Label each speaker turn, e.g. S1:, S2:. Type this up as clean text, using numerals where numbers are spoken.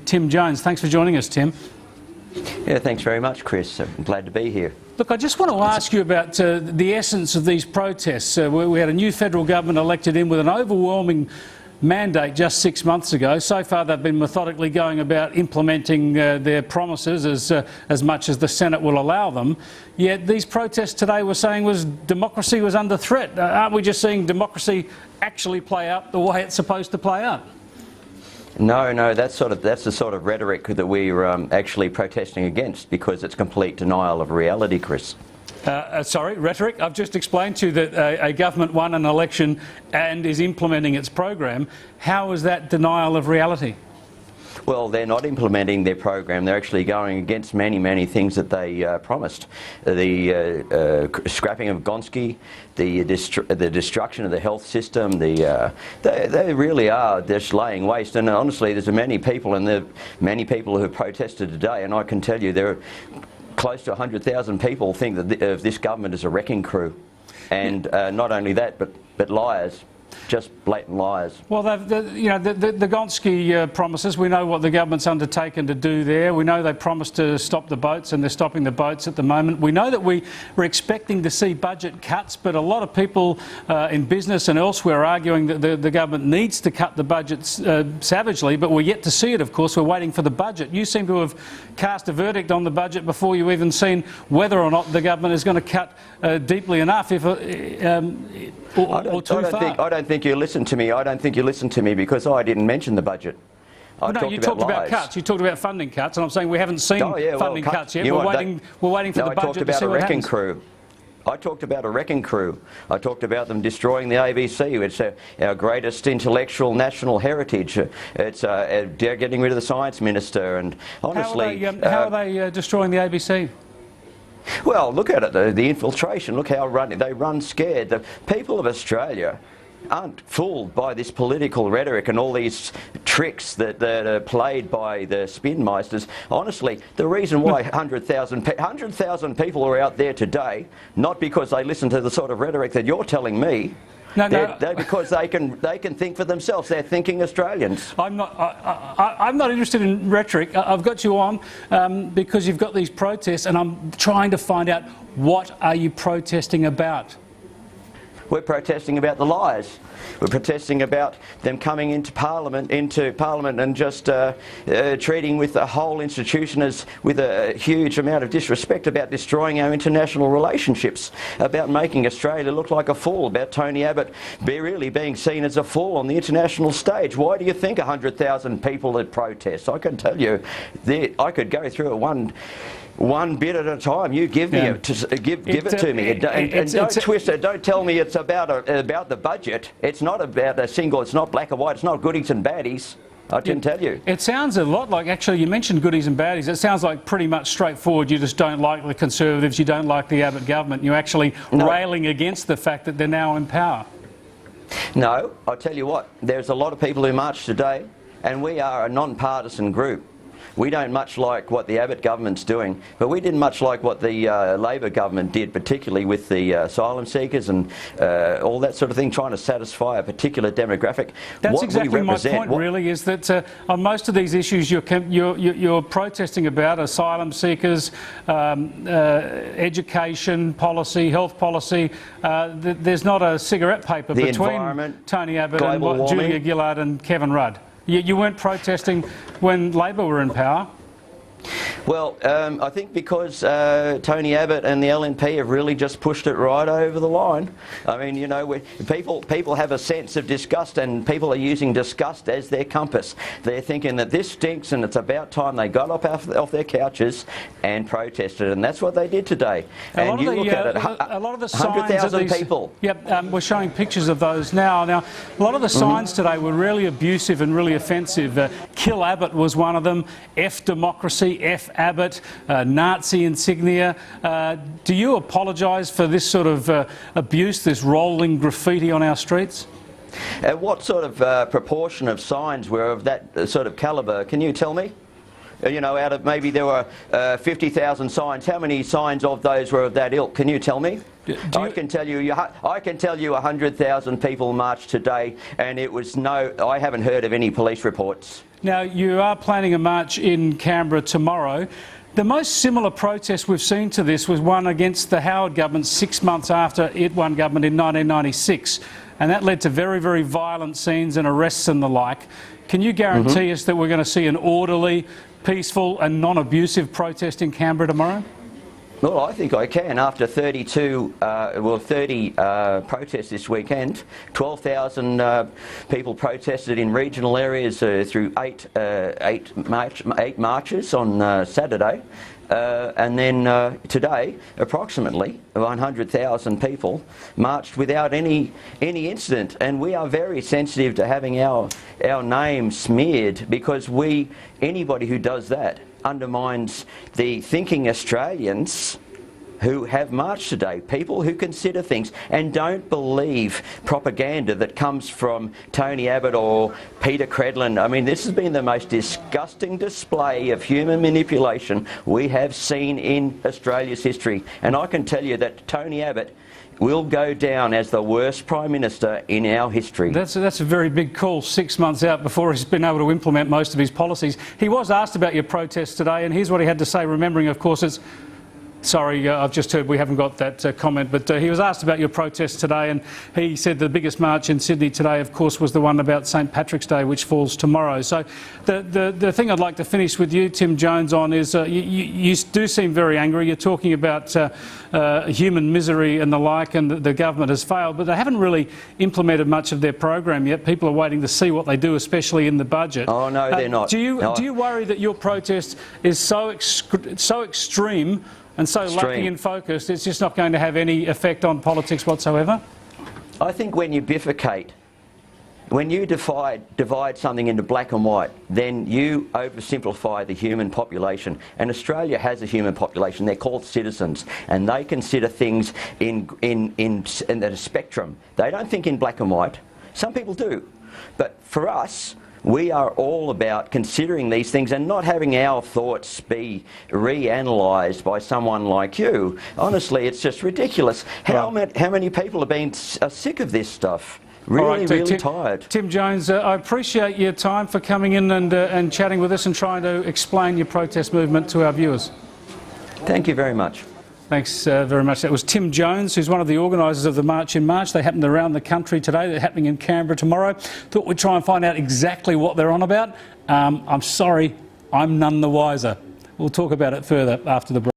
S1: Tim Jones. Thanks for joining us, Tim.
S2: Yeah, thanks very much, Chris. I'm glad to be here.
S1: Look, I just want to ask you about the essence of these protests. We had a new federal government elected in with an overwhelming mandate just 6 months ago. So far they've been methodically going about implementing their promises as much as the Senate will allow them. Yet these protests today were saying democracy was under threat. Aren't we just seeing democracy actually play out the way it's supposed to play out?
S2: No, that's the sort of rhetoric that we're actually protesting against, because it's complete denial of reality, Chris.
S1: Sorry, rhetoric? I've just explained to you that a government won an election and is implementing its program. How is that denial of reality?
S2: Well, they're not implementing their program. They're actually going against many things that they promised. The scrapping of Gonski, the destruction of the health system. They really are just laying waste. And honestly, there's many people, and there are many people who have protested today. And I can tell you, there are close to 100,000 people think that this government is a wrecking crew, and not only that, but liars. Just blatant liars. Well,
S1: the Gonski promises, we know what the government's undertaken to do there. We know they promised to stop the boats, and they're stopping the boats at the moment. We know that we're expecting to see budget cuts, but a lot of people in business and elsewhere are arguing that the government needs to cut the budgets savagely, but we're yet to see it, of course. We're waiting for the budget. You seem to have cast a verdict on the budget before you've even seen whether or not the government is going to cut deeply enough or too far.
S2: I don't think you listened to me. I don't think you listened to me, because I didn't mention the budget.
S1: You talked about cuts. You talked about funding cuts, and I'm saying we haven't seen funding cuts yet. We're waiting for the budget to see what happens.
S2: I talked about a wrecking crew. I talked about them destroying the ABC. It's our greatest intellectual national heritage. It's getting rid of the science minister. And honestly,
S1: how are they destroying the ABC?
S2: Well, look at it, the infiltration. Look how they run scared. The people of Australia aren't fooled by this political rhetoric and all these tricks that are played by the spinmeisters. Honestly, the reason why 100,000 people are out there today, not because they listen to the sort of rhetoric that you're telling me. They're because they can think for themselves. They're thinking Australians.
S1: I'm not interested in rhetoric. I've got you on because you've got these protests, and I'm trying to find out, what are you protesting about?
S2: We're protesting about the lies. We're protesting about them coming into Parliament and just treating with the whole institution as with a huge amount of disrespect, about destroying our international relationships, about making Australia look like a fool, about Tony Abbott really being seen as a fool on the international stage. Why do you think 100,000 people at protests? I can tell you, I could go through it one bit at a time. You give me it to me, and don't twist it. Don't tell me it's about the budget. It's not about a single. It's not black and white. It's not goodies and baddies. I can tell you.
S1: It sounds a lot like, actually, you mentioned goodies and baddies. It sounds like pretty much straightforward. You just don't like the Conservatives. You don't like the Abbott government. You're actually railing against the fact that they're now in power.
S2: No, I'll tell you what. There's a lot of people who marched today, and we are a non-partisan group. We don't much like what the Abbott government's doing, but we didn't much like what the Labor government did, particularly with the asylum seekers and all that sort of thing, trying to satisfy a particular demographic.
S1: That's exactly my point, really, is that on most of these issues you're protesting about, asylum seekers, education policy, health policy, there's not a cigarette paper between Tony Abbott and Julia Gillard and Kevin Rudd. You weren't protesting when Labor were in power.
S2: Well, I think because Tony Abbott and the LNP have really just pushed it right over the line. I mean, you know, people have a sense of disgust, and people are using disgust as their compass. They're thinking that this stinks, and it's about time they got up off their couches and protested, and that's what they did today. And you look at it,
S1: a lot of the signs
S2: 100,000 people.
S1: Yep, we're showing pictures of those now. Now, a lot of the signs today were really abusive and really offensive. Kill Abbott was one of them. F democracy, F Abbott, Nazi insignia. Do you apologise for this sort of abuse, this rolling graffiti on our streets?
S2: What sort of proportion of signs were of that sort of calibre? Can you tell me? You know, out of maybe there were 50,000 signs, how many signs of those were of that ilk? Can you tell me? I can tell you 100,000 people marched today, and it was I haven't heard of any police reports.
S1: Now, you are planning a march in Canberra tomorrow. The most similar protest we've seen to this was one against the Howard government 6 months after it won government in 1996. And that led to very, very violent scenes and arrests and the like. Can you guarantee us that we're going to see an orderly, peaceful and non-abusive protest in Canberra tomorrow?
S2: Well, I think I can. After 30 protests this weekend, 12,000 people protested in regional areas through eight marches on Saturday. And then today, approximately 100,000 people marched without any incident. And we are very sensitive to having our name smeared, because anybody who does that undermines the thinking Australians who have marched today, people who consider things and don't believe propaganda that comes from Tony Abbott or Peter Credlin. I mean, this has been the most disgusting display of human manipulation we have seen in Australia's history. And I can tell you that Tony Abbott will go down as the worst Prime Minister in our history.
S1: That's a very big call 6 months out before he's been able to implement most of his policies. He was asked about your protest today, and here's what he had to say, remembering, of course, it's... Sorry, I've just heard we haven't got that comment, but he was asked about your protest today, and he said the biggest march in Sydney today, of course, was the one about St Patrick's Day, which falls tomorrow. So the thing I'd like to finish with you, Tim Jones, on is you do seem very angry. You're talking about human misery and the like, and the government has failed, but they haven't really implemented much of their program yet. People are waiting to see what they do, especially in the budget.
S2: Oh, no, they're not.
S1: Do you worry that your protest is so extreme and so lacking in focus, it's just not going to have any effect on politics whatsoever?
S2: I think when you bifurcate, when you divide something into black and white, then you oversimplify the human population. And Australia has a human population. They're called citizens, and they consider things in a spectrum. They don't think in black and white. Some people do, but for us, we are all about considering these things and not having our thoughts be reanalysed by someone like you. Honestly, it's just ridiculous. How many people have been sick of this stuff? Really tired.
S1: Tim Jones, I appreciate your time for coming in and chatting with us and trying to explain your protest movement to our viewers.
S2: Thank you very much.
S1: Thanks very much. That was Tim Jones, who's one of the organisers of the March in March. They happened around the country today. They're happening in Canberra tomorrow. Thought we'd try and find out exactly what they're on about. I'm sorry, I'm none the wiser. We'll talk about it further after the break.